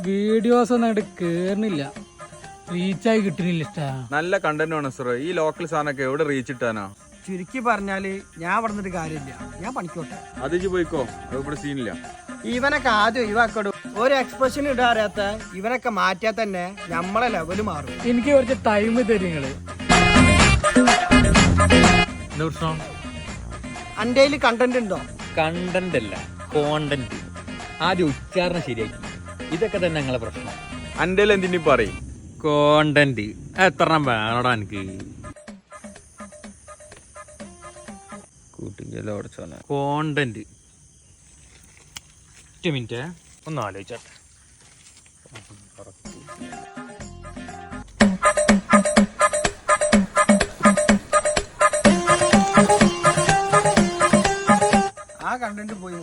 Videos ഒന്നും അങ്ങോട്ട് കേറുന്നില്ല, റീച്ചായി കിട്ടുന്നില്ല. നല്ല കണ്ടന്റ് ആണ് സാർ. ഈ ലോക്കൽ സാധനമൊക്കെ എവിടെ റീച്ച് ഇട്ടാനാ? ചുരുക്കി പറഞ്ഞാല് ഞാൻ പറഞ്ഞിട്ട് കാര്യമില്ല, ഞാൻ പണിക്കോട്ടെ. അത് പോയിക്കോ, അത് ഇവിടെ സീനില്ല. ഇവനൊക്കെ ആദ്യം ഒഴിവാക്കടും. ഒരു എക്സ്പ്രഷൻ ഇടാൻ അറിയാത്ത ഇവനൊക്കെ മാറ്റിയാൽ തന്നെ നമ്മളെ ലെവല് മാറും. എനിക്ക് കുറച്ച് ടൈം തരുങ്ങള്. അന്റെ കണ്ടന്റ് ഉണ്ടോ? കണ്ടന്റ് അല്ല, കോണ്ടന്റ്. ആദ്യം ഉച്ചാരണം ശരിയാക്കി. ഇതൊക്കെ തന്നെ ഞങ്ങളെ പ്രശ്നം. അന്റെ എന്തിനീ പറയും? കോണ്ടന്റ് എത്ര വേണോടാ എനിക്ക്? കോണ്ടന്റ്. ഒറ്റ മിനിറ്റ് ഒന്ന് ആലോചിച്ചോട്ടെ. ആ കണ്ടന്റ് പോയി.